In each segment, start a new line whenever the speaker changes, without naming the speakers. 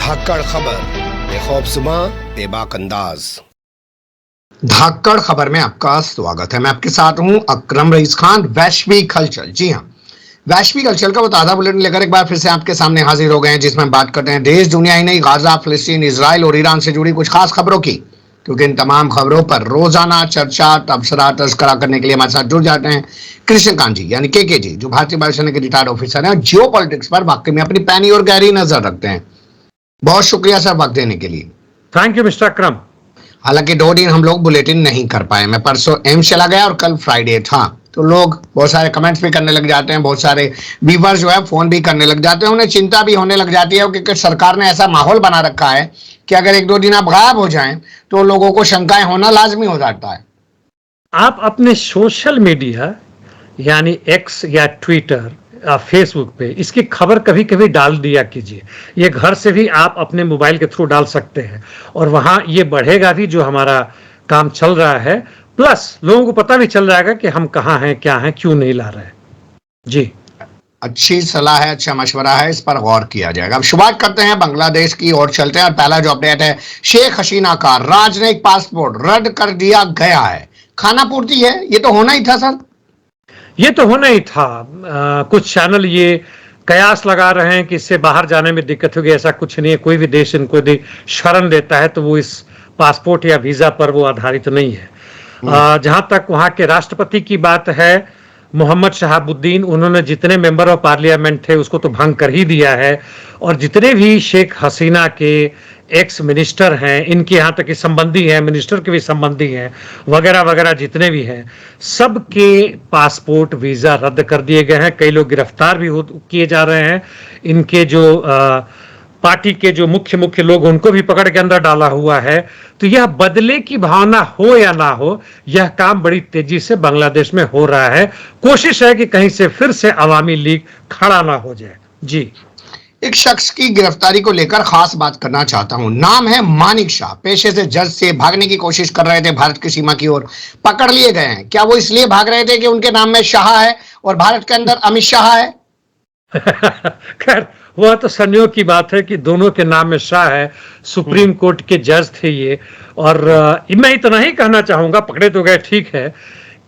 धाकड़ खबर, बेखौफजुमा बेबाक अंदाज।
धाकड़ खबर में आपका स्वागत है। मैं आपके साथ हूं अकरम रईस खान। वैश्विक हलचल, जी हां, वैश्विक हलचल का वो ताज़ा बुलेटिन लेकर एक बार फिर से आपके सामने हाजिर हो गए हैं, जिसमें बात करते हैं देश दुनिया ही नहीं, गाजा, फिलिस्तीन, इजराइल और ईरान से जुड़ी कुछ खास खबरों की। क्योंकि इन तमाम खबरों पर रोजाना चर्चा, तबसरा, तस्करा करने के लिए हमारे साथ जुड़ जाते हैं कृष्णकांत जी यानी के जी, जो भारतीय वायुसेना के रिटायर्ड ऑफिसर हैं और जियो पॉलिटिक्स पर वाकई में अपनी पैनी और गहरी नजर रखते हैं। बहुत शुक्रिया सर वक्त देने के लिए।
थैंक यू मिस्टर अकरम।
हालांकि 2 दिन हम लोग बुलेटिन नहीं कर पाए। मैं परसों एम्स चला गया और कल फ्राइडे था, तो लोग बहुत सारे कमेंट्स भी करने लग जाते हैं, बहुत सारे व्यूअर्स जो है फोन भी करने लग जाते हैं, उन्हें चिंता भी होने लग जाती है क्योंकि सरकार ने ऐसा माहौल बना रखा है कि अगर 1-2 दिन आप गायब हो जाएं तो लोगों को शंकाएं होना लाजमी हो जाता है।
आप अपने सोशल मीडिया यानी एक्स या ट्विटर फेसबुक पे इसकी खबर कभी कभी डाल दिया कीजिए। ये घर से भी आप अपने मोबाइल के थ्रू डाल सकते हैं और वहां ये बढ़ेगा भी जो हमारा काम चल रहा है, प्लस लोगों को पता भी चल जाएगा कि हम कहाँ हैं, क्या हैं, क्यों नहीं ला रहे हैं। जी,
अच्छी सलाह है, अच्छा मशवरा है, इस पर गौर किया जाएगा। अब शुरुआत करते हैं बांग्लादेश की ओर चलते हैं और पहला जो अपडेट है, शेख हसीना का राजनयिक पासपोर्ट रद्द कर दिया गया है। खाना पूर्ति है, ये तो होना ही था सर।
ये तो होना ही था। कुछ चैनल ये कयास लगा रहे हैं कि इससे बाहर जाने में दिक्कत होगी। ऐसा कुछ नहीं है। कोई भी देश इनको यदि शरण देता है तो वो इस पासपोर्ट या वीजा पर वो आधारित नहीं है। जहां तक वहां के राष्ट्रपति की बात है, मोहम्मद शहाबुद्दीन, उन्होंने जितने मेंबर ऑफ पार्लियामेंट थे उसको तो भंग कर ही दिया है, और जितने भी शेख हसीना के एक्स मिनिस्टर हैं, इनके यहाँ तक के संबंधी हैं, मिनिस्टर के भी संबंधी हैं, वगैरह वगैरह जितने भी हैं, सबके पासपोर्ट वीज़ा रद्द कर दिए गए हैं। कई लोग गिरफ्तार भी किए जा रहे हैं। इनके जो पार्टी के जो मुख्य लोग, उनको भी पकड़ के अंदर डाला हुआ है। तो यह बदले की भावना हो या ना हो, यह काम बड़ी तेजी से बांग्लादेश में हो रहा है। कोशिश है कि कहीं से फिर से अवामी लीग खड़ा ना हो जाए। जी,
एक शख्स की गिरफ्तारी को लेकर खास बात करना चाहता हूं। नाम है मानिक शाह। पेशे से जज से भागने की कोशिश कर रहे थे भारत की सीमा की ओर, पकड़ लिए गए हैं। क्या वो इसलिए भाग रहे थे कि उनके नाम में शाह है और भारत के अंदर अमित शाह है?
खैर, वह तो संयोग की बात है कि दोनों के नाम में शाह है। सुप्रीम कोर्ट के जज थे ये। और मैं इतना ही कहना चाहूंगा, पकड़े तो गए ठीक है,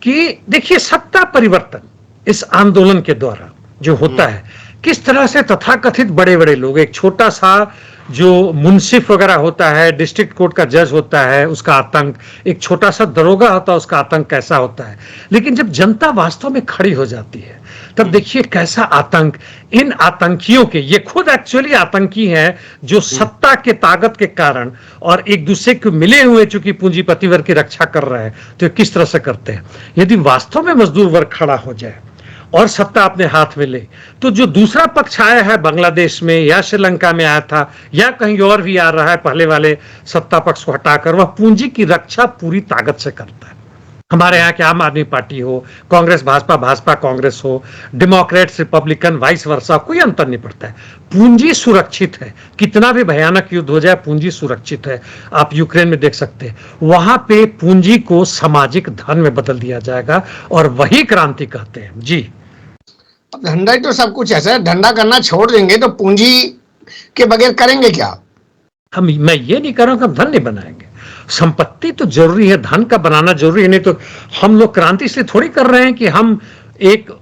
कि देखिए सत्ता परिवर्तन इस आंदोलन के द्वारा जो होता है, किस तरह से तथाकथित बड़े बड़े लोग, एक छोटा सा जो मुंसिफ वगैरह होता है, डिस्ट्रिक्ट कोर्ट का जज होता है, उसका आतंक, एक छोटा सा दरोगा होता है, उसका आतंक कैसा होता है। लेकिन जब जनता वास्तव में खड़ी हो जाती है तब देखिए कैसा आतंक इन आतंकियों के, ये खुद एक्चुअली आतंकी हैं जो सत्ता के ताकत के कारण और एक दूसरे को मिले हुए चूंकि पूंजीपति वर्ग की रक्षा कर रहे हैं, तो किस तरह से करते हैं। यदि वास्तव में मजदूर वर्ग खड़ा हो जाए और सत्ता अपने हाथ में ले, तो जो दूसरा पक्ष आया है बांग्लादेश में या श्रीलंका में आया था या कहीं और भी आ रहा है, पहले वाले सत्ता पक्ष को हटाकर, वह पूंजी की रक्षा पूरी ताकत से करता है। हमारे यहाँ के आम आदमी पार्टी हो, कांग्रेस भाजपा, भाजपा कांग्रेस हो, डेमोक्रेट्स रिपब्लिकन, वाइस वर्सा, कोई अंतर नहीं पड़ता है। पूंजी सुरक्षित है। कितना भी भयानक युद्ध हो जाए, पूंजी सुरक्षित है। आप यूक्रेन में देख सकते हैं, वहां पे पूंजी को सामाजिक धन में बदल दिया जाएगा और वही क्रांति कहते हैं। जी,
धंधा ही तो सब कुछ है सर। धंधा करना छोड़ देंगे तो पूंजी के बगैर करेंगे क्या?
मैं ये नहीं कह रहा हूं कि हम धन नहीं बनाएंगे। संपत्ति तो जरूरी है, धन का बनाना जरूरी है। नहीं तो हम लोग क्रांति इसलिए थोड़ी कर रहे हैं कि हम एक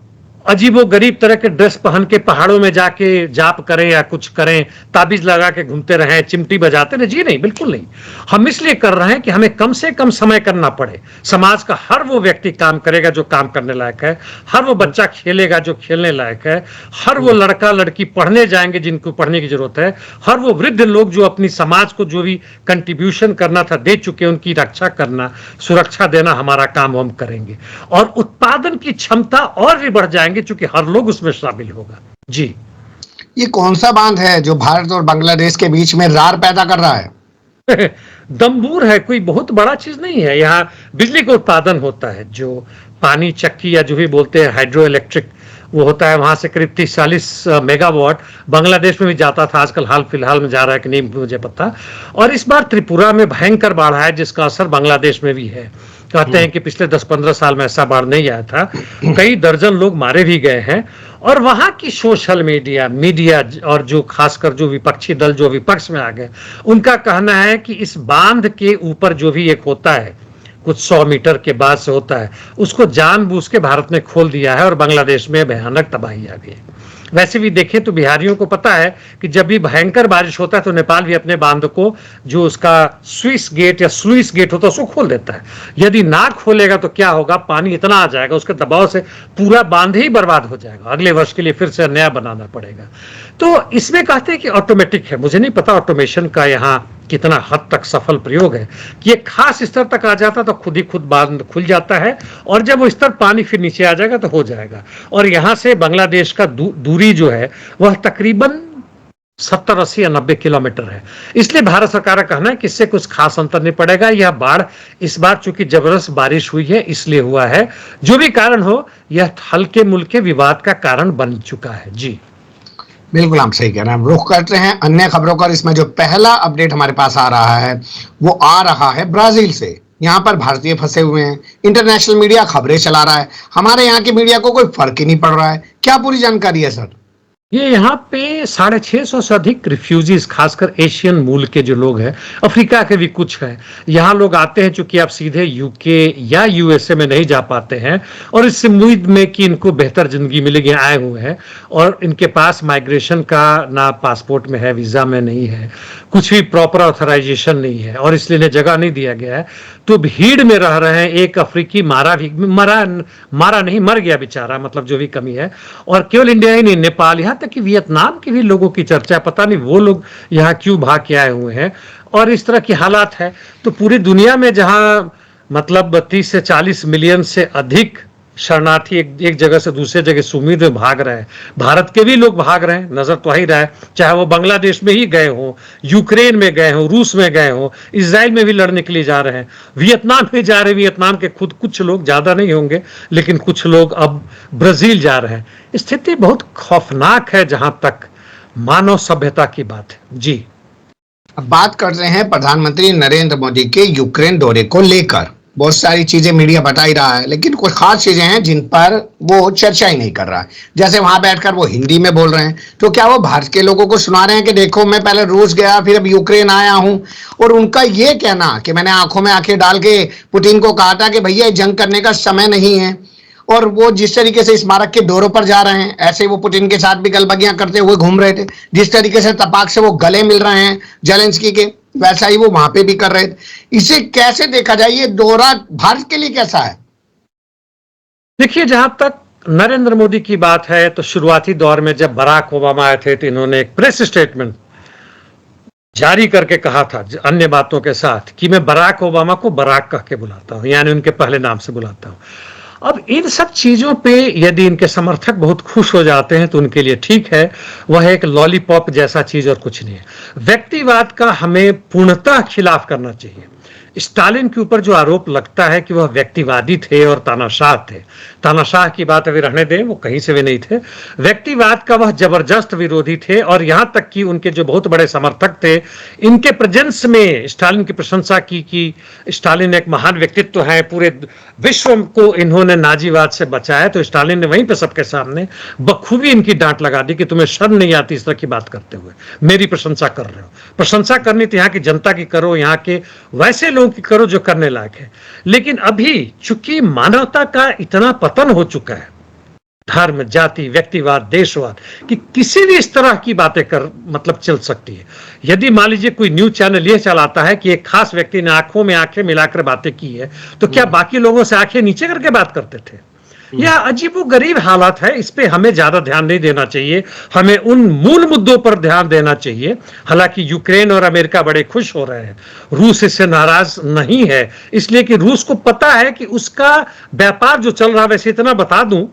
अजीबो गरीब तरह के ड्रेस पहन के पहाड़ों में जाके जाप करें या कुछ करें, ताबीज लगा के घूमते रहें, चिमटी बजाते रहे। जी नहीं, बिल्कुल नहीं। हम इसलिए कर रहे हैं कि हमें कम से कम समय करना पड़े। समाज का हर वो व्यक्ति काम करेगा जो काम करने लायक है, हर वो बच्चा खेलेगा जो खेलने लायक है, हर वो लड़का लड़की पढ़ने जाएंगे जिनको पढ़ने की जरूरत है, हर वो वृद्ध लोग जो अपनी समाज को जो भी कंट्रीब्यूशन करना था दे चुके, उनकी रक्षा करना, सुरक्षा देना हमारा काम हम करेंगे। और उत्पादन की क्षमता और भी बढ़ जाएंगे चूंकि हर लोग उसमें शामिल होगा। जी,
ये कौन सा बांध है जो भारत और बांग्लादेश के बीच में रार पैदा कर रहा है?
दम्बूर है, कोई बहुत बड़ा चीज नहीं है। यहाँ बिजली का उत्पादन होता है, जो पानी चक्की या जो भी बोलते हैं हाइड्रो इलेक्ट्रिक, वो होता है। वहां से करीब 30-40 मेगावाट बांग्लादेश में भी जाता था, आजकल हाल फिलहाल में जा रहा है कि नहीं मुझे पता। और इस बार त्रिपुरा में भयंकर बाढ़ है जिसका असर बांग्लादेश में भी है। कहते हैं कि पिछले 10-15 साल में ऐसा बाढ़ नहीं आया था, कई दर्जन लोग मारे भी गए हैं। और वहां की सोशल मीडिया और जो खासकर जो विपक्षी दल जो विपक्ष में आ गए, उनका कहना है कि इस बांध के ऊपर जो भी एक होता है, कुछ 100 मीटर के बाद से होता है, उसको जानबूझ के भारत ने खोल दिया है और बांग्लादेश में भयानक तबाही आ गई। वैसे भी देखें तो बिहारियों को पता है कि जब भी भयंकर बारिश होता है तो नेपाल भी अपने बांध को, जो उसका स्विस गेट या स्लुइस गेट होता है, उसको खोल देता है। यदि ना खोलेगा तो क्या होगा, पानी इतना आ जाएगा, उसके दबाव से पूरा बांध ही बर्बाद हो जाएगा, अगले वर्ष के लिए फिर से नया बनाना पड़ेगा। तो इसमें कहते हैं कि ऑटोमेटिक है, मुझे नहीं पता ऑटोमेशन का यहाँ कितना हद तक सफल प्रयोग है, कि एक खास स्तर तक आ जाता तो खुद ही खुद बांध खुल जाता है, और जब वो स्तर पानी फिर नीचे आ जाएगा तो हो जाएगा। और यहाँ से बांग्लादेश का दूरी जो है वह तकरीबन 70, 80 या 90 किलोमीटर है। इसलिए भारत सरकार का कहना है कि इससे कुछ खास अंतर नहीं पड़ेगा। यह बाढ़ इस बार चूंकि जबरदस्त बारिश हुई है इसलिए हुआ है, जो भी कारण हो यह हल्के मुल्के विवाद का कारण बन चुका है। जी
बिल्कुल, आप सही कह रहे हैं। हम रुख करते हैं अन्य खबरों का। इसमें जो पहला अपडेट हमारे पास आ रहा है वो आ रहा है ब्राजील से। यहाँ पर भारतीय फंसे हुए हैं, इंटरनेशनल मीडिया खबरें चला रहा है, हमारे यहाँ की मीडिया को कोई फर्क ही नहीं पड़ रहा है। क्या पूरी जानकारी है सर?
ये यहाँ पे 650 से अधिक रिफ्यूजीज, खासकर एशियन मूल के जो लोग हैं, अफ्रीका के भी कुछ हैं, यहाँ लोग आते हैं। चूंकि आप सीधे यूके या यूएसए में नहीं जा पाते हैं और इस उम्मीद में कि इनको बेहतर जिंदगी मिलेगी आए हुए हैं, और इनके पास माइग्रेशन का ना पासपोर्ट में है, वीजा में नहीं है, कुछ भी प्रॉपर ऑथराइजेशन नहीं है, और इसलिए इन्हें जगह नहीं दिया गया है। तो भीड़ में रह रहे हैं। एक अफ्रीकी मारा नहीं, मर गया बेचारा, मतलब जो भी कमी है। और केवल इंडिया ही नहीं, नेपाल, यहाँ तक कि वियतनाम के भी लोगों की चर्चा, पता नहीं वो लोग यहाँ क्यों भाग के आए हुए हैं। और इस तरह की हालात है तो पूरी दुनिया में जहां मतलब 30 से 40 मिलियन से अधिक शरणार्थी एक जगह से दूसरे जगह सुमित में भाग रहे हैं, भारत के भी लोग भाग रहे हैं, नजर तो आ ही रहा है, चाहे वो बांग्लादेश में ही गए हों, यूक्रेन में गए हों, रूस में गए हों, इजराइल में भी लड़ने के लिए जा रहे हैं, वियतनाम में जा रहे हैं। वियतनाम के खुद कुछ लोग, ज्यादा नहीं होंगे लेकिन कुछ लोग अब ब्राजील जा रहे हैं। स्थिति बहुत खौफनाक है जहां तक मानव सभ्यता की बात है। जी
अब बात कर रहे हैं प्रधानमंत्री नरेंद्र मोदी के यूक्रेन दौरे को लेकर। बहुत सारी चीजें मीडिया बता ही रहा है, लेकिन कुछ खास चीजें हैं जिन पर वो चर्चा ही नहीं कर रहा है। जैसे वहां बैठकर वो हिंदी में बोल रहे हैं, तो क्या वो भारत के लोगों को सुना रहे हैं कि देखो मैं पहले रूस गया फिर अब यूक्रेन आया हूं? और उनका ये कहना कि मैंने आंखों में आंखें डाल के पुतिन को कहा था कि भैया जंग करने का समय नहीं है, और वो जिस तरीके से स्मारक के दौरों पर जा रहे हैं, ऐसे वो पुतिन के साथ भी गलबगियां करते हुए घूम रहे थे। जिस तरीके से तपाक से वो गले मिल रहे हैं जेलेंस्की के, वैसा ही वो वहां पे भी कर रहे थे। इसे कैसे देखा जाए, ये दौरा भारत के लिए कैसा है?
देखिए, जहां तक नरेंद्र मोदी की बात है तो शुरुआती दौर में जब बराक ओबामा आए थे तो इन्होंने एक प्रेस स्टेटमेंट जारी करके कहा था अन्य बातों के साथ कि मैं बराक ओबामा को बराक कह के बुलाता हूं, यानी उनके पहले नाम से बुलाता हूं। अब इन सब चीजों पे यदि इनके समर्थक बहुत खुश हो जाते हैं तो उनके लिए ठीक है, वह एक लॉलीपॉप जैसा चीज और कुछ नहीं है। व्यक्तिवाद का हमें पूर्णतः खिलाफ करना चाहिए। स्टालिन के ऊपर जो आरोप लगता है कि वह व्यक्तिवादी थे और तानाशाह थे, तानाशाह की बात अभी रहने दें, वो कहीं से भी नहीं थे। व्यक्तिवाद का वह जबरदस्त विरोधी थे, और यहां तक कि उनके जो बहुत बड़े समर्थक थे, इनके प्रेजेंस में स्टालिन की प्रशंसा की कि स्टालिन एक महान व्यक्तित्व है, पूरे विश्व को इन्होंने नाजीवाद से बचाया। तो स्टालिन ने वहीं पर सबके सामने बखूबी इनकी डांट लगा दी कि तुम्हें शर्म नहीं आती इस तरह की बात करते हुए, मेरी प्रशंसा कर रहे हो। प्रशंसा करनी तो यहाँ की जनता की करो, यहाँ के वैसे लोग की करो जो करने लायक है। लेकिन अभी चूंकि मानवता का इतना पतन हो चुका है, धर्म, जाति, व्यक्तिवाद, देशवाद, कि किसी भी इस तरह की बातें कर मतलब चल सकती है। यदि मान लीजिए कोई न्यूज चैनल ये चलाता है कि एक खास व्यक्ति ने आंखों में आंखें मिलाकर बातें की है, तो क्या बाकी लोगों से आंखें नीचे करके बात करते थे? यह अजीबोगरीब हालात है। इस पे हमें ज्यादा ध्यान नहीं देना चाहिए, हमें उन मूल मुद्दों पर ध्यान देना चाहिए। हालांकि यूक्रेन और अमेरिका बड़े खुश हो रहे हैं, रूस इससे नाराज नहीं है, इसलिए कि रूस को पता है कि उसका व्यापार जो चल रहा है, वैसे इतना बता दूं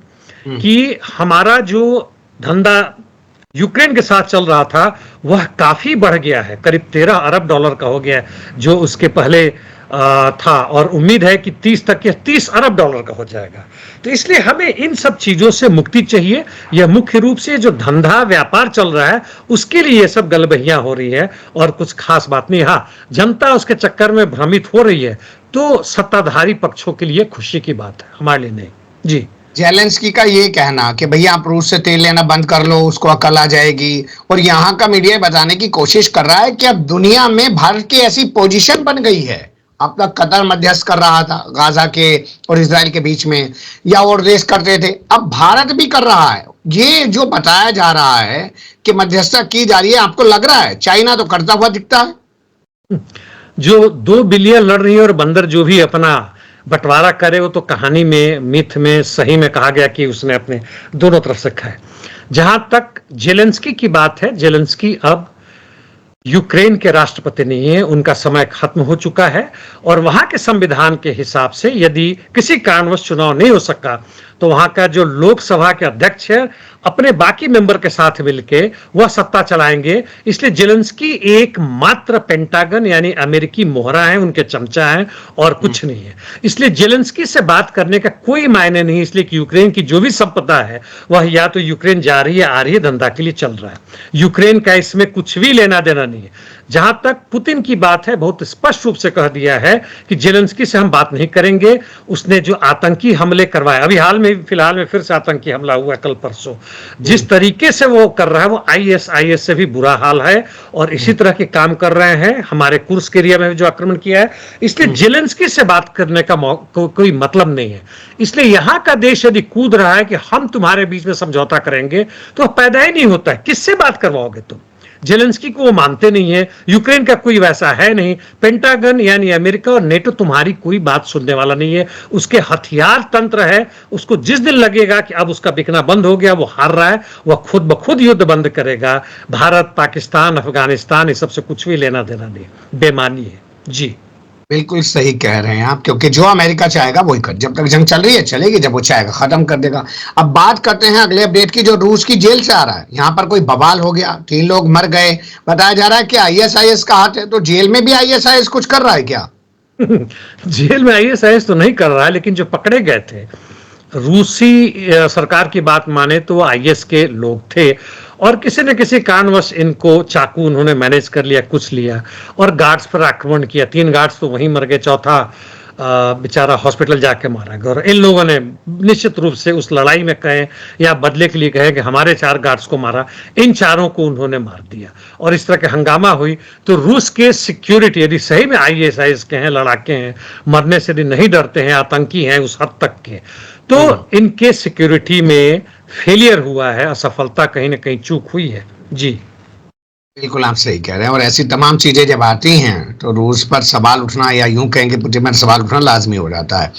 कि हमारा जो धंधा यूक्रेन के साथ चल रहा था वह काफी बढ़ गया है, करीब 13 अरब डॉलर का हो गया है, जो उसके पहले था, और उम्मीद है कि 30 अरब डॉलर का हो जाएगा। तो इसलिए हमें इन सब चीजों से मुक्ति चाहिए। यह मुख्य रूप से जो धंधा व्यापार चल रहा है उसके लिए ये सब गलबहियां हो रही है, और कुछ खास बात नहीं। हाँ, जनता उसके चक्कर में भ्रमित हो रही है, तो सत्ताधारी पक्षों के लिए खुशी की बात है, हमारे लिए नहीं। जी।
जेलेंस्की का ये कहना कि भैया आप रूस से तेल लेना बंद कर लो, उसको अकल आ जाएगी, और यहाँ का मीडिया बताने की कोशिश कर रहा है कि अब दुनिया में भारत की ऐसी पोजीशन बन गई है। अब तक कतर मध्यस्थ कर रहा था गाजा के और इजराइल के बीच में, या और देश करते थे, अब भारत भी कर रहा है। ये जो बताया जा रहा है कि मध्यस्थता की जा रही है, आपको लग रहा है चाइना तो करता हुआ दिखता है?
जो 2 बिलियन लड़ रही है और बंदर जो भी अपना बंटवारा करे, वो तो कहानी में, मिथ में, सही में कहा गया कि उसने अपने दोनों तरफ से खाए। जहां तक जेलेंस्की की बात है, जेलेंस्की अब यूक्रेन के राष्ट्रपति नहीं है, उनका समय खत्म हो चुका है, और वहां के संविधान के हिसाब से यदि किसी कारणवश चुनाव नहीं हो सका तो वहां का जो लोकसभा के अध्यक्ष है अपने बाकी मेंबर के साथ मिलके वह सत्ता चलाएंगे। इसलिए जेलेंस्की एकमात्र पेंटागन यानी अमेरिकी मोहरा है, उनके चमचा है और कुछ नहीं है। इसलिए जेलेंस्की से बात करने का कोई मायने नहीं, इसलिए कि यूक्रेन की जो भी संपदा है वह या तो यूक्रेन जा रही है, आ रही है, धंधा के लिए चल रहा है। यूक्रेन का इसमें कुछ भी लेना देना नहीं है। जहां तक पुतिन की बात है, बहुत स्पष्ट रूप से कह दिया है कि जेलेंस्की से हम बात नहीं करेंगे। उसने जो आतंकी हमले करवाए, अभी हाल में फिलहाल में फिर से आतंकी हमला हुआ कल परसों, जिस तरीके से वो कर रहा है वो आईएस से भी बुरा हाल है, और इसी तरह के काम कर रहे हैं हमारे कुर्स्क एरिया में जो आक्रमण किया है। इसलिए जेलेंस्की से बात करने का कोई मतलब नहीं है। इसलिए यहां का देश यदि कूद रहा है कि हम तुम्हारे बीच में समझौता करेंगे, तो पैदा ही नहीं होता है। किससे बात करवाओगे तुम? जेलेंस्की को वो मानते नहीं है, यूक्रेन का कोई वैसा है नहीं, पेंटागन यानी अमेरिका और नेटो तुम्हारी कोई बात सुनने वाला नहीं है। उसके हथियार तंत्र है, उसको जिस दिन लगेगा कि अब उसका बिकना बंद हो गया, वो हार रहा है, वह खुद ब खुद युद्ध बंद करेगा। भारत, पाकिस्तान, अफगानिस्तान इस सबसे कुछ भी लेना देना नहीं, बेमानी है। जी
बिल्कुल सही कह रहे हैं आप, क्योंकि जो अमेरिका चाहेगा वही कर, जब तक जंग चल रही है चलेगी, जब वो चाहेगा खत्म कर देगा। अब बात करते हैं अगले अपडेट की, जो रूस की जेल से आ रहा है। यहाँ पर कोई बवाल हो गया, 3 लोग मर गए, बताया जा रहा है कि आईएसआईएस का हाथ है, तो जेल में भी आईएसआईएस कुछ कर रहा है क्या?
जेल में आईएसआईएस तो नहीं कर रहा है, लेकिन जो पकड़े गए थे, रूसी सरकार की बात माने तो वो आईएस के लोग थे, और किसी न किसी कारणवश इनको चाकू उन्होंने मैनेज कर लिया, कुछ लिया, और गार्ड्स पर आक्रमण किया। 3 गार्ड्स तो वहीं मर गए, चौथा बेचारा हॉस्पिटल जाके मारा गया। और इन लोगों ने निश्चित रूप से उस लड़ाई में कहे या बदले के लिए कहे कि हमारे 4 गार्ड्स को मारा, इन चारों को उन्होंने मार दिया, और इस तरह के हंगामा हुई। तो रूस के सिक्योरिटी यदि सही में आईएसआईएस के हैं, लड़ाके हैं, मरने से यदि नहीं डरते हैं, आतंकी हैं उस हद तक के, तो इनके सिक्योरिटी में फेलियर हुआ है, असफलता, कहीं ना कहीं चूक हुई है। जी
बिल्कुल आप सही कह रहे हैं, और ऐसी तमाम चीजें जब आती हैं तो रूस पर सवाल उठना, या यूं कहेंगे पुतिन पर सवाल उठना लाजमी हो जाता है।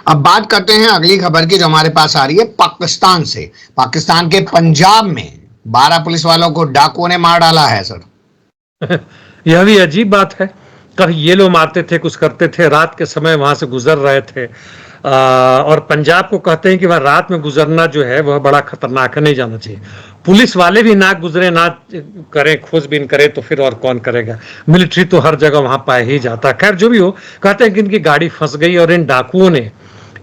अब बात करते हैं अगली खबर की, जो हमारे पास आ रही है पाकिस्तान से। पाकिस्तान के पंजाब में 12 पुलिस वालों को डाकुओं ने मार डाला है सर।
यह भी अजीब बात है। कभी ये लोग मारते थे, कुछ करते थे, रात के समय वहां से गुजर रहे थे, और पंजाब को कहते हैं कि वह रात में गुजरना जो है वह बड़ा खतरनाक है, नहीं जाना चाहिए। पुलिस वाले भी ना गुजरे, ना करें, खोजबीन करें, तो फिर और कौन करेगा? मिलिट्री तो हर जगह वहां पाए ही जाता। खैर जो भी हो, कहते हैं कि इनकी गाड़ी फंस गई और इन डाकुओं ने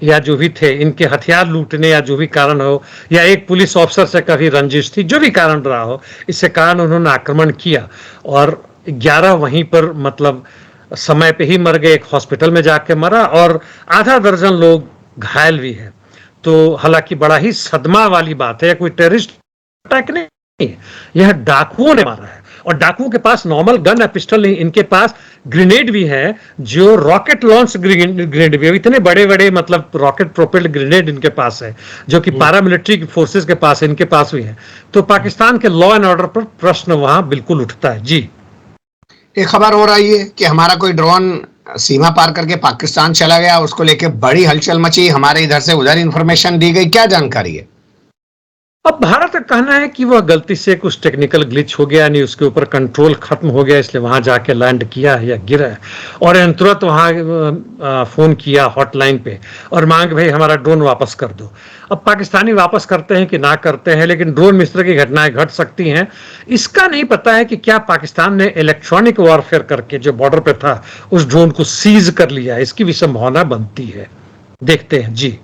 या जो भी थे, इनके हथियार लूटने या जो भी कारण हो, या एक पुलिस ऑफिसर से कभी रंजिश थी, जो भी कारण रहा हो, इससे कारण उन्होंने आक्रमण किया, और 11 वहीं पर मतलब समय पे ही मर गए। एक हॉस्पिटल में जाके मरा, और आधा दर्जन लोग घायल भी है। तो हालांकि बड़ा ही सदमा वाली बात है, कोई टेररिस्ट अटैक नहीं है, यह डाकुओं ने मारा है। और डाकुओं के पास नॉर्मल गन या पिस्टल नहीं, इनके पास ग्रेनेड भी है, जो रॉकेट लॉन्च ग्रेनेड भी है। इतने बड़े बड़े मतलब रॉकेट प्रोपेल्ड ग्रेनेड इनके पास है, जो कि पैरामिलिट्री फोर्सेस के पास है, इनके पास भी है। तो पाकिस्तान के लॉ एंड ऑर्डर पर प्रश्न वहां बिल्कुल उठता है। जी
एक खबर हो रही है कि हमारा कोई ड्रोन सीमा पार करके पाकिस्तान चला गया, उसको लेके बड़ी हलचल मची, हमारे इधर से उधर इंफॉर्मेशन दी गई, क्या जानकारी है?
अब भारत का कहना है कि वह गलती से कुछ टेक्निकल ग्लिच हो गया, यानी उसके ऊपर कंट्रोल खत्म हो गया, इसलिए वहां जाके लैंड किया है या गिरा है, और तुरंत वहां फोन किया हॉटलाइन पे और मांग भाई हमारा ड्रोन वापस कर दो। अब पाकिस्तानी वापस करते हैं कि ना करते हैं, लेकिन ड्रोन में इस तरह की घटनाएं घट सकती हैं। इसका नहीं पता है कि क्या पाकिस्तान ने इलेक्ट्रॉनिक वॉरफेयर करके जो बॉर्डर पे था उस ड्रोन को सीज कर लिया, इसकी भी संभावना बनती है। देखते हैं। जी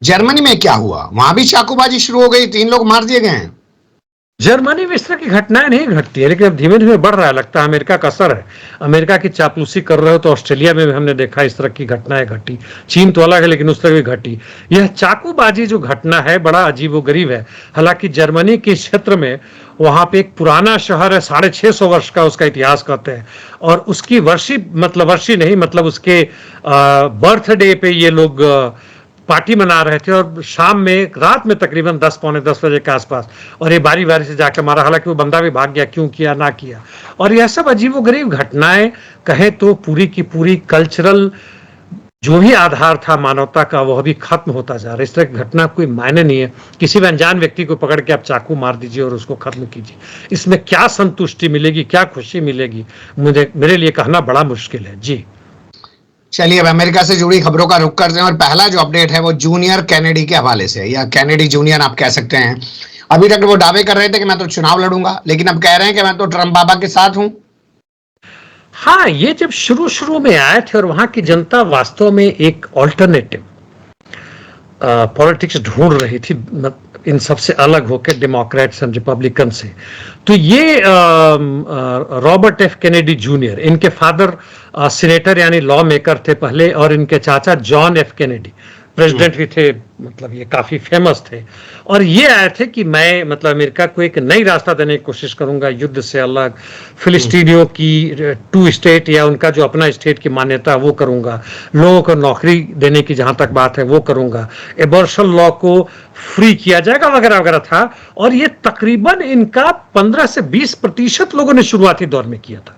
जर्मनी में क्या हुआ? वहां भी चाकूबाजी शुरू हो गई, 3 लोग मार दिए गए हैं।
जर्मनी में इस तरह की घटनाएं नहीं घटती है, लेकिन अब धीमे धीमे बढ़ रहा है, लगता है अमेरिका का असर है। अमेरिका की चापलूसी कर रहे हो तो ऑस्ट्रेलिया में भी हमने देखा इस तरह की घटनाएं घटी। चीन तो अलग है, लेकिन उस तरह की घटी। यह चाकूबाजी जो घटना है बड़ा अजीबोगरीब है। हालांकि जर्मनी के क्षेत्र में वहां पे एक पुराना शहर है, 650 वर्ष का उसका इतिहास कहते हैं, और उसकी वर्षी मतलब वर्षी नहीं मतलब उसके बर्थडे पे ये लोग पार्टी मना रहे थे, और शाम में रात में तकरीबन 10 पौने 10 बजे के आसपास, और ये बारी बारी से जाकर मारा। हालांकि वो बंदा भी भाग गया, क्यों किया ना किया। और यह सब अजीबोगरीब घटनाएं कहें तो पूरी की पूरी कल्चरल जो भी आधार था मानवता का, वह भी खत्म होता जा रहा है। इस तरह की घटना कोई मायने नहीं है। किसी भी अनजान व्यक्ति को पकड़ के आप चाकू मार दीजिए और उसको खत्म कीजिए, इसमें क्या संतुष्टि मिलेगी, क्या खुशी मिलेगी, मेरे लिए कहना बड़ा मुश्किल है। जी
चलिए, अब अमेरिका से जुड़ी खबरों का रुख करते हैं और पहला जो अपडेट है वो जूनियर कैनेडी के हवाले से, या कैनेडी जूनियर आप कह सकते हैं। अभी तक वो दावे कर रहे थे कि मैं तो चुनाव लड़ूंगा, लेकिन अब कह रहे हैं कि मैं तो ट्रंप बाबा के साथ हूं।
हाँ, ये जब शुरू शुरू में आए थे और वहां की जनता वास्तव में एक ऑल्टरनेटिव पॉलिटिक्स ढूंढ रही थी, इन सबसे अलग होकर डेमोक्रेट्स एंड रिपब्लिकन से, तो ये रॉबर्ट एफ कैनेडी जूनियर, इनके फादर सीनेटर यानी लॉ मेकर थे पहले, और इनके चाचा जॉन एफ कैनेडी प्रेसिडेंट भी थे, मतलब ये काफी फेमस थे। और ये आए थे कि मैं मतलब अमेरिका को एक नई रास्ता देने की कोशिश करूंगा, युद्ध से अलग, फिलिस्तीनियों की 2 स्टेट या उनका जो अपना स्टेट की मान्यता वो करूंगा, लोगों को नौकरी देने की जहां तक बात है वो करूंगा, एबॉर्शन लॉ को फ्री किया जाएगा वगैरह वगैरह था। और ये तकरीबन इनका 15 से 20% लोगों ने शुरुआती दौर में किया था।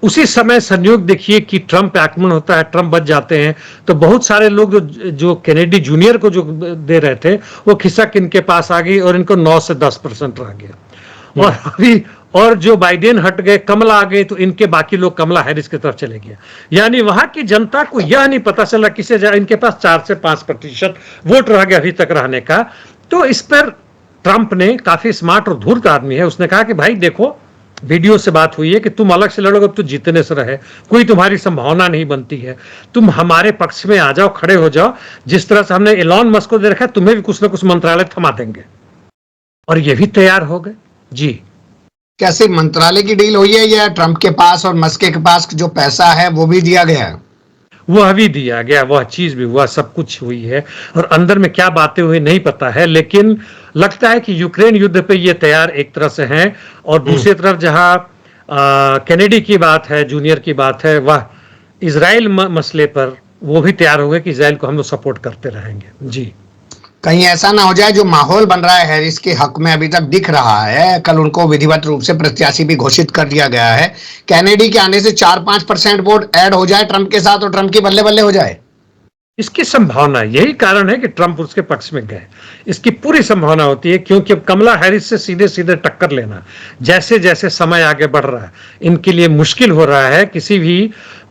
उसी समय संयोग देखिए कि ट्रंप आक्रमण होता है, ट्रंप बच जाते हैं, तो बहुत सारे लोग जो कैनेडी जूनियर को जो दे रहे थे वो खिसक इनके पास आ गई, और इनको 9 से 10% रह गया। और अभी और जो बाइडेन हट गए, कमला आ गए, तो इनके बाकी लोग कमला हैरिस की तरफ चले गए। यानी वहां की जनता को यह नहीं पता चला किसे इनके पास 4 से 5% वोट रह गया अभी तक रहने का। तो इस पर ट्रंप ने, काफी स्मार्ट और धूर्त आदमी है, उसने कहा कि भाई देखो, वीडियो से बात हुई है कि तुम अलग से लड़ोगे, अब तो जीतने से रहे, कोई तुम्हारी संभावना नहीं बनती है, तुम हमारे पक्ष में आ जाओ, खड़े हो जाओ। जिस तरह से हमने एलॉन मस्क को दे रखा है, तुम्हें भी कुछ ना कुछ मंत्रालय थमा देंगे। और ये भी तैयार हो गए। जी
कैसे मंत्रालय की डील हुई है, या ट्रंप के पास और मस्क के पास जो पैसा है वो भी दिया गया है?
वह भी दिया गया, वह चीज भी हुआ, सब कुछ हुई है। और अंदर में क्या बातें हुई नहीं पता है, लेकिन लगता है कि यूक्रेन युद्ध पे ये तैयार एक तरह से हैं। और दूसरी तरफ जहां कैनेडी की बात है, जूनियर की बात है, वह इजराइल मसले पर वो भी तैयार हो गए कि इजराइल को हम लोग सपोर्ट करते रहेंगे। जी
कहीं ऐसा ना हो जाए जो माहौल बन रहा है हैरिस के हक में अभी तक दिख रहा है, कल उनको विधिवत रूप से प्रत्याशी भी घोषित कर दिया गया है, कैनेडी के आने से 4-5% वोट ऐड हो जाए ट्रंप के साथ और ट्रंप की बल्ले बल्ले हो जाए।
इसकी संभावना, यही कारण है कि ट्रंप उसके पक्ष में गए। इसकी पूरी संभावना होती है, क्योंकि अब कमला हैरिस से सीधे सीधे टक्कर लेना जैसे जैसे समय आगे बढ़ रहा है इनके लिए मुश्किल हो रहा है। किसी भी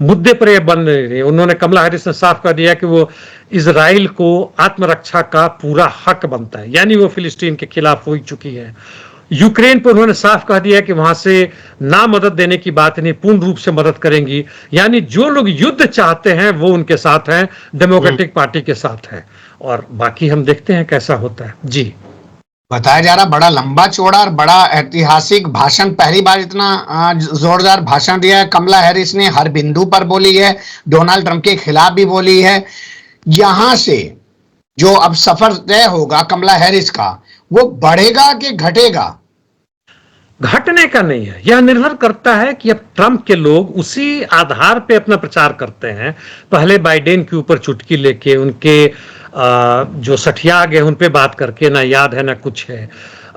मुद्दे पर यह बन नहीं रही। उन्होंने, कमला हैरिस ने साफ कर दिया कि वो इजराइल को आत्मरक्षा का पूरा हक बनता है, यानी वो फिलिस्तीन के खिलाफ हो चुकी है। यूक्रेन पर उन्होंने साफ कह दिया कि वहां से ना मदद देने की बात नहीं, पूर्ण रूप से मदद करेंगी। यानी जो लोग युद्ध चाहते हैं वो उनके साथ हैं, डेमोक्रेटिक पार्टी के साथ हैं। और बाकी हम देखते हैं कैसा होता है। जी
बताया जा रहा बड़ा लंबा चौड़ा और बड़ा ऐतिहासिक भाषण, पहली बार इतना जोरदार भाषण दिया है कमला हैरिस ने, हर बिंदु पर बोली है, डोनाल्ड ट्रंप के खिलाफ भी बोली है। यहां से जो अब सफर तय होगा कमला हैरिस का, वो बढ़ेगा कि घटेगा?
घटने का नहीं है, यह निर्भर करता है कि अब ट्रंप के लोग उसी आधार पे अपना प्रचार करते हैं। पहले बाइडेन के ऊपर चुटकी लेके, उनके जो सठिया गए उन पे बात करके, ना याद है ना कुछ है।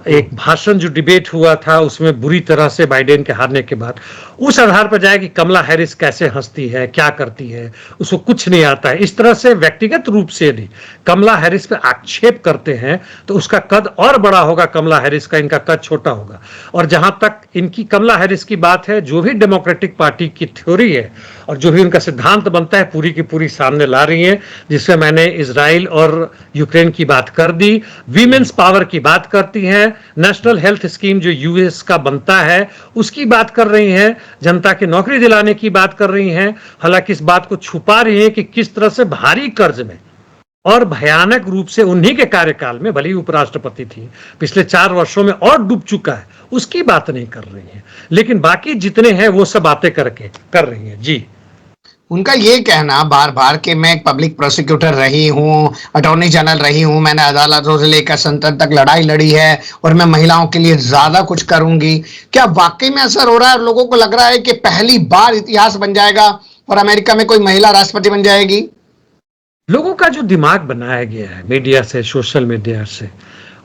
एक भाषण जो डिबेट हुआ था उसमें बुरी तरह से बाइडेन के हारने के बाद उस आधार पर जाए कि कमला हैरिस कैसे हंसती है, क्या करती है, उसको कुछ नहीं आता है। इस तरह से व्यक्तिगत रूप से यदि कमला हैरिस पे आक्षेप करते हैं तो उसका कद और बड़ा होगा कमला हैरिस का, इनका कद छोटा होगा। और जहां तक इनकी कमला हैरिस की बात है, जो भी डेमोक्रेटिक पार्टी की थ्योरी है और जो भी उनका सिद्धांत बनता है पूरी की पूरी सामने ला रही है, जिसमें मैंने इजराइल और यूक्रेन की बात कर दी, वीमेंस पावर की बात करती हैं, नेशनल हेल्थ स्कीम जो यूएस का बनता है उसकी बात कर रही हैं, जनता की नौकरी दिलाने की बात कर रही हैं। हालांकि इस बात को छुपा रही हैं कि किस तरह से भारी कर्ज में और भयानक रूप से उन्हीं के कार्यकाल में, भले ही उपराष्ट्रपति थी, पिछले 4 वर्षों में और डूब चुका है, उसकी बात नहीं कर रही है, लेकिन बाकी जितने हैं वो सब बातें कर रही हैं। जी,
उनका ये कहना बार बार कि मैं एक पब्लिक प्रोसिक्यूटर रही हूँ, अटॉर्नी जनरल रही हूँ, मैंने अदालतों से लेकर संसद तक लड़ाई लड़ी है और मैं महिलाओं के लिए ज्यादा कुछ करूंगी, क्या वाकई में असर हो रहा है? लोगों को लग रहा है कि पहली बार इतिहास बन जाएगा और अमेरिका में कोई महिला राष्ट्रपति बन जाएगी?
लोगों का जो दिमाग बनाया गया है मीडिया से, सोशल मीडिया से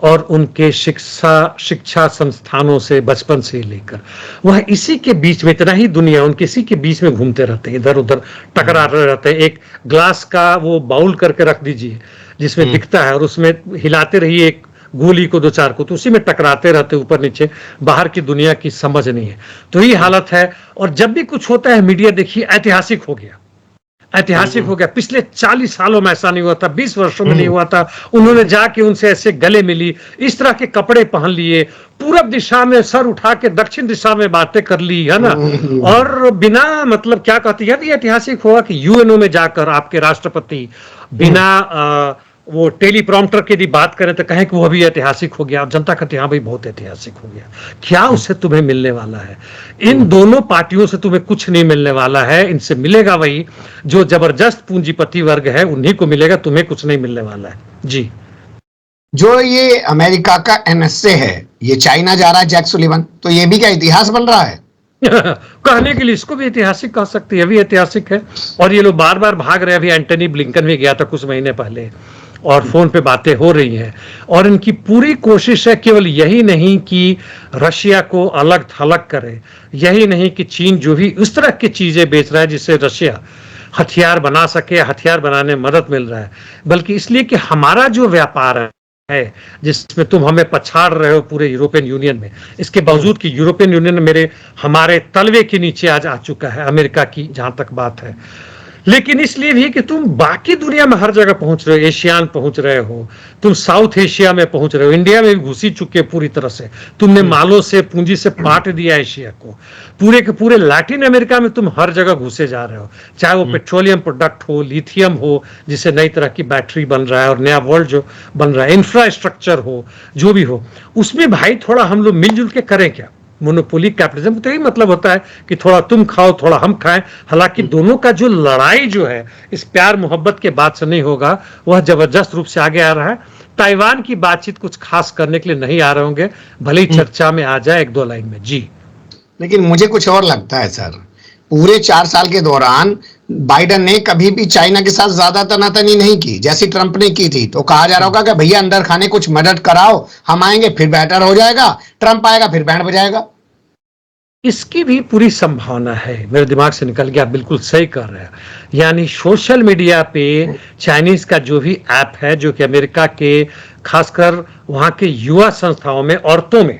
और उनके शिक्षा संस्थानों से, बचपन से लेकर, वह इसी के बीच में, इतना ही दुनिया उनके इसी के बीच में घूमते रहते हैं, इधर उधर टकरा रहे रहते हैं। एक ग्लास का वो बाउल करके रख दीजिए जिसमें दिखता है, और उसमें हिलाते रहिए एक गोली को, 2-4 को, तो उसी में टकराते रहते ऊपर नीचे। बाहर की दुनिया की समझ नहीं है, तो यही हालत है। और जब भी कुछ होता है मीडिया, देखिए ऐतिहासिक हो गया, ऐतिहासिक हो गया। पिछले 40 सालों में ऐसा नहीं हुआ था, 20 वर्षों में नहीं हुआ था। उन्होंने जाके उनसे ऐसे गले मिली, इस तरह के कपड़े पहन लिए, पूरब दिशा में सर उठा के दक्षिण दिशा में बातें कर ली, है ना, और बिना मतलब क्या कहती है, ये ऐतिहासिक हुआ कि यूएनओ में जाकर आपके राष्ट्रपति बिना वो टेलीप्रॉम्प्टर की यदि बात करें तो कहें कि वो भी ऐतिहासिक हो गया। अब जनता कहती है हाँ भाई बहुत ऐतिहासिक हो गया। क्या उससे तुम्हें मिलने वाला है? इन दोनों पार्टियों से तुम्हें कुछ नहीं मिलने वाला है। इनसे मिलेगा वही जो जबरदस्त पूंजीपति वर्ग है, उन्हीं को मिलेगा, तुम्हें कुछ नहीं मिलने वाला है। जी,
जो ये अमेरिका का एनएसए है, ये चाइना जा रहा है, जैक सुलिवन, तो ये भी क्या इतिहास बन रहा है?
कहने के लिए इसको भी ऐतिहासिक कह सकते हैं, ये भी ऐतिहासिक है। और ये लोग बार बार भाग रहे हैं। अभी एंटनी ब्लिंकन भी गया था कुछ महीने पहले, और फोन पे बातें हो रही हैं। और इनकी पूरी कोशिश है केवल यही नहीं कि रशिया को अलग थलग करे, यही नहीं कि चीन जो भी उस तरह की चीजें बेच रहा है जिससे रशिया हथियार बना सके, हथियार बनाने में मदद मिल रहा है, बल्कि इसलिए कि हमारा जो व्यापार है जिसमें तुम हमें पछाड़ रहे हो पूरे यूरोपियन यूनियन में, इसके बावजूद कि यूरोपियन यूनियन हमारे तलवे के नीचे आज आ चुका है, अमेरिका की जहां तक बात है, लेकिन इसलिए भी कि तुम बाकी दुनिया में हर जगह पहुंच रहे हो, एशियान पहुंच रहे हो, तुम साउथ एशिया में पहुंच रहे हो, इंडिया में भी घुसी चुके पूरी तरह से, तुमने मालों से, पूंजी से पाट दिया एशिया को, पूरे के पूरे लैटिन अमेरिका में तुम हर जगह घुसे जा रहे हो, चाहे वो पेट्रोलियम प्रोडक्ट हो, लिथियम हो जिससे नई तरह की बैटरी बन रहा है और नया वर्ल्ड जो बन रहा है, इंफ्रास्ट्रक्चर हो, जो भी हो, उसमें भाई थोड़ा हम लोग मिलजुल के करें क्या? मोनोपोली कैपिटलिज्म तो यही मतलब होता है कि थोड़ा तुम खाओ थोड़ा हम खाएं। हालांकि दोनों का जो लड़ाई जो है इस प्यार मोहब्बत के बात से नहीं होगा, वह जबरदस्त रूप से आगे आ रहा है। ताइवान की बातचीत कुछ खास करने के लिए नहीं आ रहे होंगे, भले ही चर्चा में आ जाए 1-2 लाइन में। जी,
लेकिन मुझे कुछ और लगता है सर, पूरे 4 साल के दौरान बाइडेन ने कभी भी चाइना के साथ ज्यादा तनातनी नहीं की जैसी ट्रंप ने की थी। तो कहा जा रहा होगा कि भैया अंदर खाने कुछ मदद कराओ, हम आएंगे फिर बेहतर हो जाएगा, ट्रंप आएगा फिर बैंड बजाएगा।
इसकी भी पूरी संभावना है, मेरे दिमाग से निकल गया, बिल्कुल सही कर रहे हैं। यानी सोशल मीडिया पे चाइनीज का जो भी ऐप है, जो कि अमेरिका के खासकर वहां के युवा संस्थाओं में, औरतों में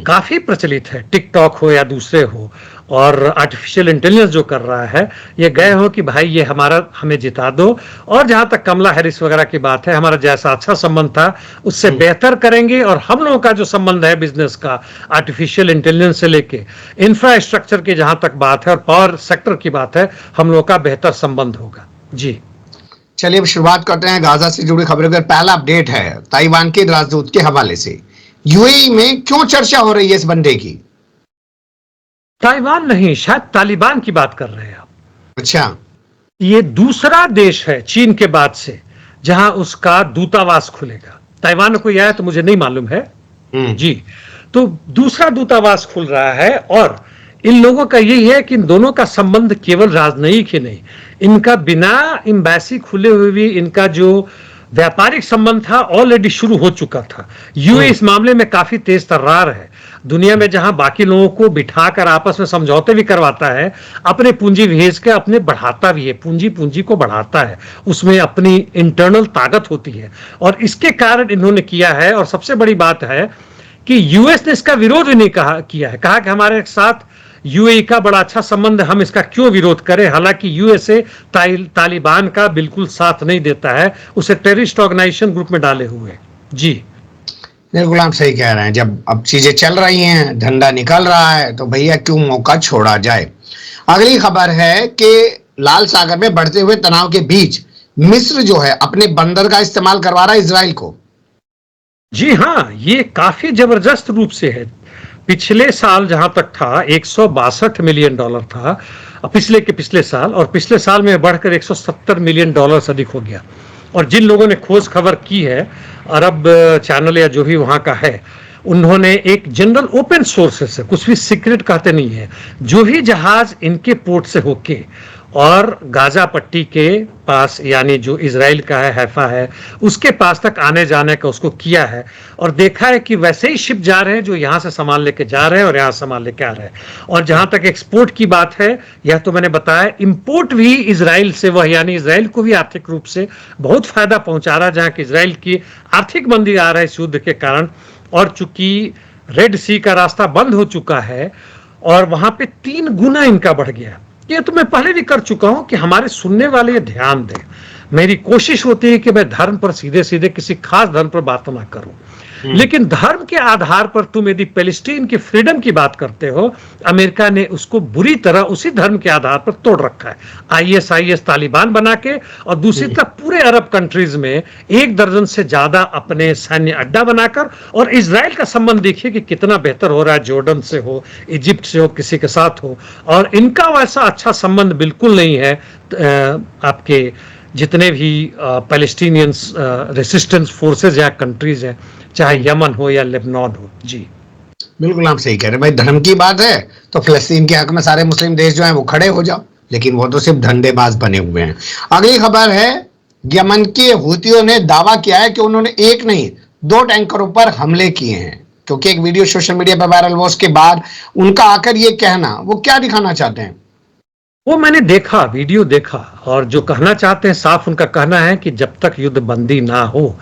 काफी प्रचलित है, टिकटॉक हो या दूसरे हो, और आर्टिफिशियल इंटेलिजेंस जो कर रहा है, ये गए हो कि भाई ये हमें जिता दो, और जहां तक कमला हैरिस वगैरह की बात है, हमारा जैसा अच्छा संबंध था उससे बेहतर करेंगे, और हम लोगों का जो संबंध है बिजनेस का, आर्टिफिशियल इंटेलिजेंस से लेके इंफ्रास्ट्रक्चर की जहां तक बात है और पावर सेक्टर की बात है, हम लोगों का बेहतर संबंध होगा। जी,
चलिए अब शुरुआत करते हैं गाजा से जुड़ी खबरों का। पहला अपडेट है ताइवान के राजदूत के हवाले से। यूएई में क्यों चर्चा हो रही है इस बंदे की?
ताइवान नहीं, शायद तालिबान की बात कर रहे हैं आप।
अच्छा,
ये दूसरा देश है चीन के बाद से जहां उसका दूतावास खुलेगा। ताइवान में कोई आया तो मुझे नहीं मालूम है। जी, तो दूसरा दूतावास खुल रहा है, और इन लोगों का यही है कि इन दोनों का संबंध केवल राजनयिक ही नहीं, इनका बिना एम्बेसी खुले हुए भी इनका जो व्यापारिक संबंध था ऑलरेडी शुरू हो चुका था। यूएई इस मामले में काफी तेज तर्रार है। दुनिया में जहां बाकी लोगों को बिठाकर आपस में समझौते भी करवाता है, अपने पूंजी भेज के अपने बढ़ाता भी है, पूंजी को बढ़ाता है, उसमें अपनी इंटरनल ताकत होती है, और इसके कारण इन्होंने किया है। और सबसे बड़ी बात है कि यूएस ने इसका विरोध भी नहीं किया है, कहा कि हमारे साथ यूएई का बड़ा अच्छा संबंध है, हम इसका क्यों विरोध करें। हालांकि यूएसए तालिबान का बिल्कुल साथ नहीं देता है, उसे टेररिस्ट ऑर्गेनाइजेशन ग्रुप में डाले हुए। जी,
बिल्कुल आप सही कह रहे हैं। जब अब चीजें चल रही हैं, धंधा निकल रहा है, तो भैया क्यों मौका छोड़ा जाए। अगली खबर है कि लाल सागर में बढ़ते हुए तनाव के बीच मिस्र जो है अपने बंदर का इस्तेमाल करवा रहा है इजराइल को।
जी हाँ, ये काफी जबरदस्त रूप से है। पिछले साल जहां तक था $162 मिलियन था पिछले के पिछले साल, और पिछले साल में बढ़कर $170 मिलियन अधिक हो गया। और जिन लोगों ने खोज खबर की है, अरब चैनल या जो भी वहां का है, उन्होंने एक जनरल ओपन सोर्सेस से, कुछ भी सीक्रेट कहते नहीं है, जो भी जहाज इनके पोर्ट से होके और गाजा पट्टी के पास यानी जो इजराइल का है, हैफा है, उसके पास तक आने जाने का उसको किया है, और देखा है कि वैसे ही शिप जा रहे हैं जो यहाँ से सामान लेके जा रहे हैं और यहाँ सामान लेके आ रहे हैं। और जहां तक एक्सपोर्ट की बात है, यह तो मैंने बताया, इंपोर्ट भी इजराइल से वह, यानी इजराइल को भी आर्थिक रूप से बहुत फायदा पहुंचा रहा है, जहां कि इजराइल की आर्थिक मंदी आ रहा है इस युद्ध के कारण। और चूंकि रेड सी का रास्ता बंद हो चुका है और वहां पे 3 गुना इनका बढ़ गया। ये तो मैं पहले भी कर चुका हूं कि हमारे सुनने वाले ध्यान दें। मेरी कोशिश होती है कि मैं धर्म पर सीधे सीधे किसी खास धर्म पर बात ना करूं, लेकिन धर्म के आधार पर तुम यदि पैलेस्टीन की फ्रीडम की बात करते हो, अमेरिका ने उसको बुरी तरह उसी धर्म के आधार पर तोड़ रखा है, ISIS तालिबान बना के, और दूसरी तरफ पूरे अरब कंट्रीज में 1 दर्जन से ज्यादा अपने सैन्य अड्डा बनाकर। और इजराइल का संबंध देखिए कि कितना बेहतर हो रहा है, जॉर्डन से हो, इजिप्ट से हो, किसी के साथ हो, और इनका वैसा अच्छा संबंध बिल्कुल नहीं है आपके जितने भी पैलेस्टीनियंस रेसिस्टेंस फोर्सेज या कंट्रीज हैं, चाहे यमन हो या लेबनान हो। जी
बिल्कुल आप सही कह रहे हैं भाई, धर्म की बात है तो फिलिस्तीन के हक में सारे मुस्लिम देश जो हैं वो खड़े हो जाओ, लेकिन वो तो सिर्फ धंधेबाज बने हुए हैं। अगली खबर है, यमन के हूतियों ने दावा किया है कि उन्होंने 1 नहीं 2 टैंकरों पर हमले किए हैं, क्योंकि एक वीडियो सोशल मीडिया पर वायरल हुआ, उसके बाद उनका आकर ये कहना, वो क्या दिखाना चाहते हैं?
वो मैंने देखा, वीडियो देखा, और जो कहना चाहते हैं साफ उनका कहना है कि जब तक युद्ध बंदी ना हो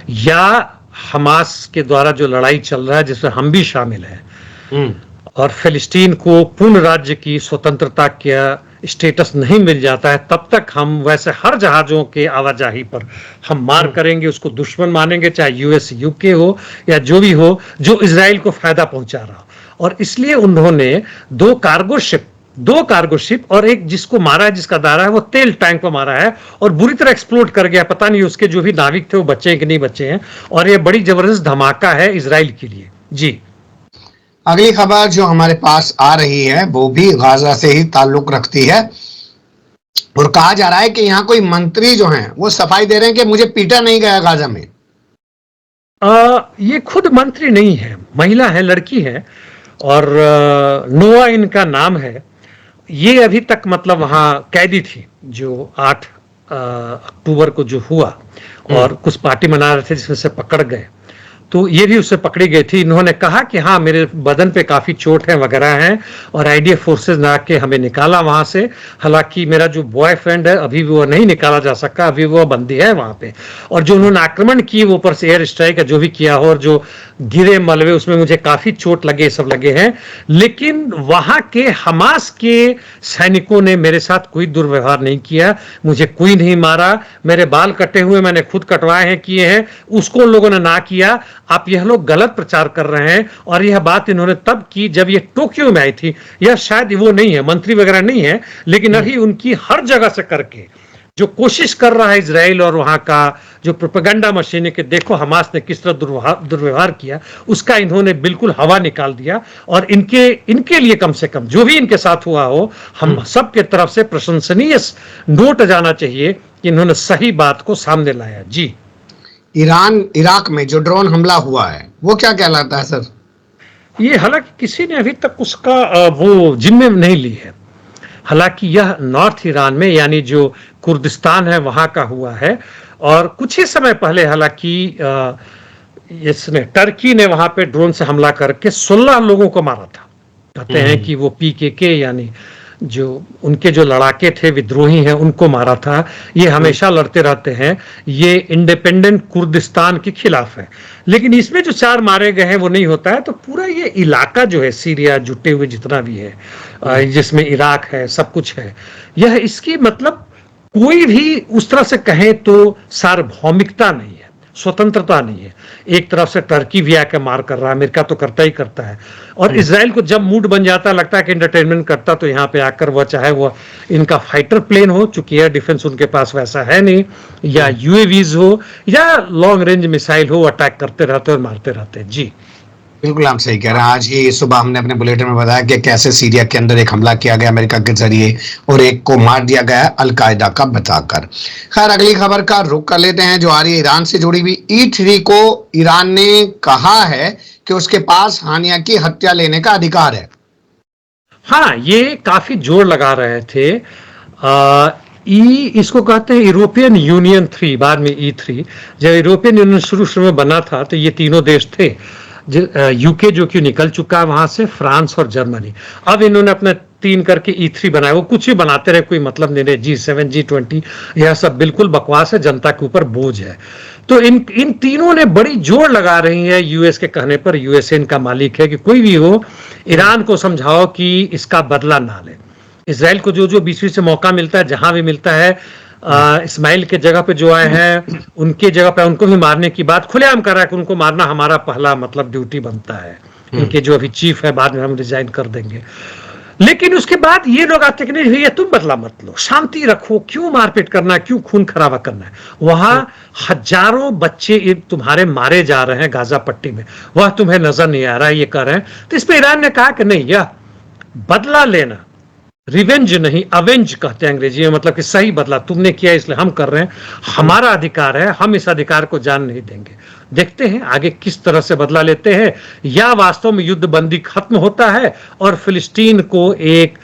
या हमास के द्वारा जो लड़ाई चल रहा है जिसमें हम भी शामिल हैं, और फिलिस्तीन को पूर्ण राज्य की स्वतंत्रता का स्टेटस नहीं मिल जाता है, तब तक हम वैसे हर जहाजों के आवाजाही पर हम मार करेंगे, उसको दुश्मन मानेंगे, चाहे US UK हो या जो भी हो जो इजराइल को फायदा पहुंचा रहा हो। और इसलिए उन्होंने 2 कार्गो शिप और एक जिसको मारा है, जिसका दायरा है वो तेल टैंक पर मारा है, और बुरी तरह एक्सप्लोड कर गया। पता नहीं उसके जो भी नाविक थे वो बचे हैं कि नहीं बचे हैं, और ये बड़ी जबरदस्त धमाका है इजराइल के लिए। जी
अगली खबर जो हमारे पास आ रही है वो भी गाजा से ही ताल्लुक रखती है, और कहा जा रहा है कि यहाँ कोई मंत्री जो हैं वो सफाई दे रहे हैं कि मुझे पीटा नहीं गया गाजा में।
ये खुद मंत्री नहीं है, महिला है, लड़की है, और नोआ इनका नाम है। ये अभी तक मतलब वहां कैदी थी, जो 8 अक्टूबर को जो हुआ, और कुछ पार्टी मना रहे थे जिसमें से पकड़ गए, तो ये भी उससे पकड़ी गई थी। इन्होंने कहा कि हाँ मेरे बदन पे काफी चोट है वगैरह है, और IDF फोर्सेज ने आके हमें निकाला वहां से। हालांकि मेरा जो बॉयफ्रेंड है अभी वो नहीं निकाला जा सका, अभी वो बंदी है वहां पे। और जो उन्होंने आक्रमण किए वो ऊपर से एयर स्ट्राइक जो भी किया हो, और जो गिरे मलबे उसमें मुझे काफी चोट लगे, सब लगे हैं। लेकिन वहां के हमास के सैनिकों ने मेरे साथ कोई दुर्व्यवहार नहीं किया, मुझे कोई नहीं मारा, मेरे बाल कटे हुए मैंने खुद कटवाए हैं, किए हैं, उसको उन लोगों ने ना किया। आप यह लोग गलत प्रचार कर रहे हैं। और यह बात इन्होंने तब की जब ये टोक्यो में आई थी, या शायद वो नहीं है, मंत्री वगैरह नहीं है, लेकिन अभी उनकी हर जगह से करके जो कोशिश कर रहा है इजराइल और वहां का जो प्रोपेगेंडा मशीन है कि देखो हमास ने किस तरह दुर्व्यवहार किया, उसका इन्होंने बिल्कुल हवा निकाल दिया। और इनके लिए कम से कम जो भी इनके साथ हुआ हो, हम सब के तरफ से प्रशंसनीय नोट जाना चाहिए कि इन्होंने सही बात को सामने लाया। जी
ईरान इराक में जो ड्रोन हमला हुआ है वो क्या कहलाता है सर?
ये हालांकि किसी ने अभी तक उसका वो जिम्मे नहीं ली है। हालांकि यह नॉर्थ ईरान में यानी जो कुर्दिस्तान है वहां का हुआ है, और कुछ ही समय पहले हालांकि इसने टर्की ने वहां पे ड्रोन से हमला करके 16 लोगों को मारा था। कहते हैं कि वो PKK यानी जो उनके जो लड़ाके थे, विद्रोही हैं, उनको मारा था। ये हमेशा लड़ते रहते हैं, ये इंडिपेंडेंट कुर्दिस्तान के खिलाफ है। लेकिन इसमें जो 4 मारे गए हैं वो नहीं होता है, तो पूरा ये इलाका जो है सीरिया जुटे हुए जितना भी है, जिसमें इराक है, सब कुछ है, यह इसकी मतलब कोई भी उस तरह से कहें तो सार्वभौमिकता नहीं है। स्वतंत्रता नहीं है। एक तरफ से टर्की भी आके मार कर रहा है, अमेरिका तो करता ही करता है, और इजराइल को जब मूड बन जाता है, लगता है कि एंटरटेनमेंट करता, तो यहाँ पे आकर वह चाहे वो इनका फाइटर प्लेन हो, चूंकि एयर डिफेंस उनके पास वैसा है नहीं, या यूएवीज हो या लॉन्ग रेंज मिसाइल हो, अटैक करते रहते और मारते रहते हैं। जी
बिल्कुल आप सही कह रहे हैं। आज ही सुबह हमने अपने बुलेटिन में बताया कि कैसे सीरिया के अंदर एक हमला किया गया अमेरिका के जरिए और एक को मार दिया गया अलकायदा का बताकर। खैर अगली खबर का रुख कर लेते हैं जो आ रही है ईरान से जुड़ी हुई। E3 को ईरान ने कहा है कि उसके पास हानिया की हत्या लेने का अधिकार है।
हाँ, ये काफी जोर लगा रहे थे। इसको कहते हैं यूरोपियन यूनियन 3, बाद में E3। जब यूरोपियन यूनियन शुरू में बना था तो ये तीनों देश थे। यूके जो कि निकल चुका है वहां से, फ्रांस और जर्मनी। अब इन्होंने अपने 3 करके E3 बनाया। वो कुछ भी बनाते रहे, कोई मतलब नहीं रहे। G7 G20 यह सब बिल्कुल बकवास है, जनता के ऊपर बोझ है। तो इन तीनों ने बड़ी जोर लगा रही है यूएस के कहने पर। यूएसए इनका मालिक है कि कोई भी हो, ईरान को समझाओ कि इसका बदला ना ले। इसराइल को जो बीच बीच से मौका मिलता है, जहां भी मिलता है, इस्माइल के जगह पे जो आए हैं उनके जगह पे उनको भी मारने की बात खुलेआम कर रहा है कि उनको मारना हमारा पहला मतलब ड्यूटी बनता है। इनके जो अभी चीफ है, बाद में हम रिजाइन कर देंगे। लेकिन उसके बाद ये लोग आते कि नहीं भैया तुम बदला मत लो, शांति रखो, क्यों मारपीट करना है, क्यों खून खराबा करना है। वहां हजारों बच्चे तुम्हारे मारे जा रहे हैं गाजा पट्टी में, वह तुम्हें नजर नहीं आ रहा है, ये कर रहे हैं। तो इस पर ईरान ने कहा कि नहीं, यह बदला लेना, रिवेंज नहीं, अवेंज कहते हैं अंग्रेजी में, मतलब कि सही बदला तुमने किया इसलिए हम कर रहे हैं, हमारा अधिकार है, हम इस अधिकार को जान नहीं देंगे। देखते हैं आगे किस तरह से बदला लेते हैं, या वास्तव में युद्ध बंदी खत्म होता है और फिलिस्तीन को एक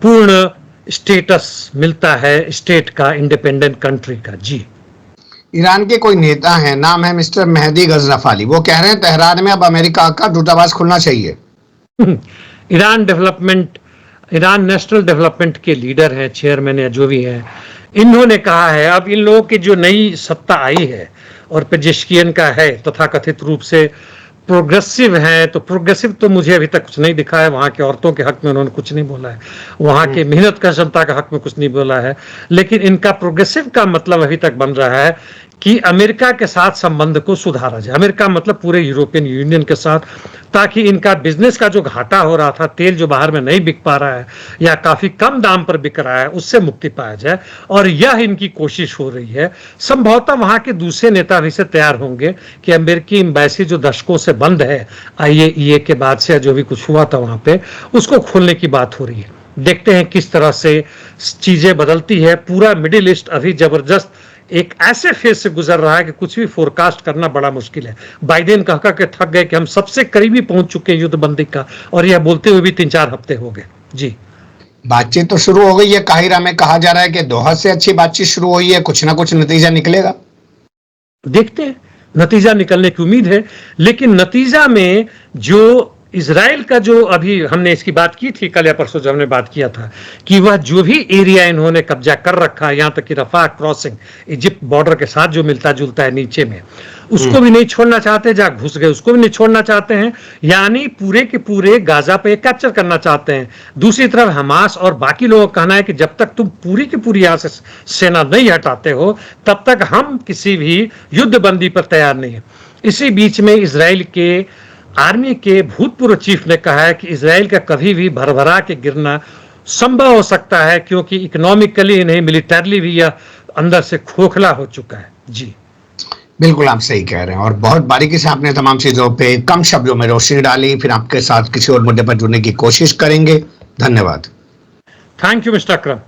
पूर्ण स्टेटस मिलता है, स्टेट का, इंडिपेंडेंट कंट्री का। जी
ईरान के कोई नेता हैं, नाम है मिस्टर मेहदी गजनफाली। वो कह रहे हैं तेहरान में अब अमेरिका का दूतावास खुलना चाहिए।
ईरान नेशनल डेवलपमेंट के लीडर हैं, चेयरमैन या जो भी हैं, इन्होंने कहा है अब इन लोगों की जो नई सत्ता आई है और पेजेश्कियन का है, तथाकथित रूप से प्रोग्रेसिव है, तो प्रोग्रेसिव तो मुझे अभी तक कुछ नहीं दिखा है। वहां के औरतों के हक में उन्होंने कुछ नहीं बोला है, वहां के मेहनत का जनता के हक में कुछ नहीं बोला है। लेकिन इनका प्रोग्रेसिव का मतलब अभी तक बन रहा है कि अमेरिका के साथ संबंध को सुधारा जाए। अमेरिका मतलब पूरे यूरोपियन यूनियन के साथ, ताकि इनका बिजनेस का जो घाटा हो रहा था, तेल जो बाहर में नहीं बिक पा रहा है या काफी कम दाम पर बिक रहा है, उससे मुक्ति पाया जाए। और यह इनकी कोशिश हो रही है। संभवतः वहां के दूसरे नेता भी से तैयार होंगे कि अमेरिकी एम्बेसी जो दशकों से बंद है, IAEA के बाद से जो भी कुछ हुआ था वहां पे, उसको खोलने की बात हो रही है। देखते हैं किस तरह से चीजें बदलती है। पूरा मिडिल ईस्ट अभी जबरदस्त एक ऐसे फेज से गुजर रहा है कि कुछ भी फोरकास्ट करना बड़ा मुश्किल है। बाइडेन कह के थक गए कि हम सबसे करीबी पहुंच चुके हैं युद्ध बंदी का, और यह बोलते हुए भी 3-4 हफ्ते हो गए। जी
बातचीत तो शुरू हो गई है। काहिरा में कहा जा रहा है कि दोहा से अच्छी बातचीत शुरू हुई है, कुछ ना कुछ नतीजा निकलेगा।
देखते हैं, नतीजा निकलने की उम्मीद है। लेकिन नतीजा में जो इजराइल का जो अभी हमने इसकी बात की थी कल या परसों जब हमने बात किया था कि वह जो भी एरिया इन्होंने कब्जा कर रखा है, यहाँ तक कि रफा क्रॉसिंग इजिप्ट बॉर्डर के साथ जो मिलता जुलता है नीचे में, उसको भी नहीं छोड़ना चाहते। जहाँ घुस गए उसको भी नहीं छोड़ना चाहते हैं, यानी पूरे के पूरे गाजा पे कैप्चर करना चाहते हैं। दूसरी तरफ हमास और बाकी लोगों का कहना है कि जब तक तुम पूरी की पूरी यहाँ से सेना नहीं हटाते हो, तब तक हम किसी भी युद्ध बंदी पर तैयार नहीं है। इसी बीच में इजराइल के आर्मी के भूतपूर्व चीफ ने कहा है कि इजराइल का कभी भी भरभरा के गिरना संभव हो सकता है, क्योंकि इकोनॉमिकली नहीं, मिलिटरली भी यह अंदर से खोखला हो चुका है। जी
बिल्कुल आप सही कह रहे हैं, और बहुत बारीकी से आपने तमाम चीजों पे कम शब्दों में रोशनी डाली। फिर आपके साथ किसी और मुद्दे पर जुड़ने की कोशिश करेंगे। धन्यवाद।
Thank you mister Akram.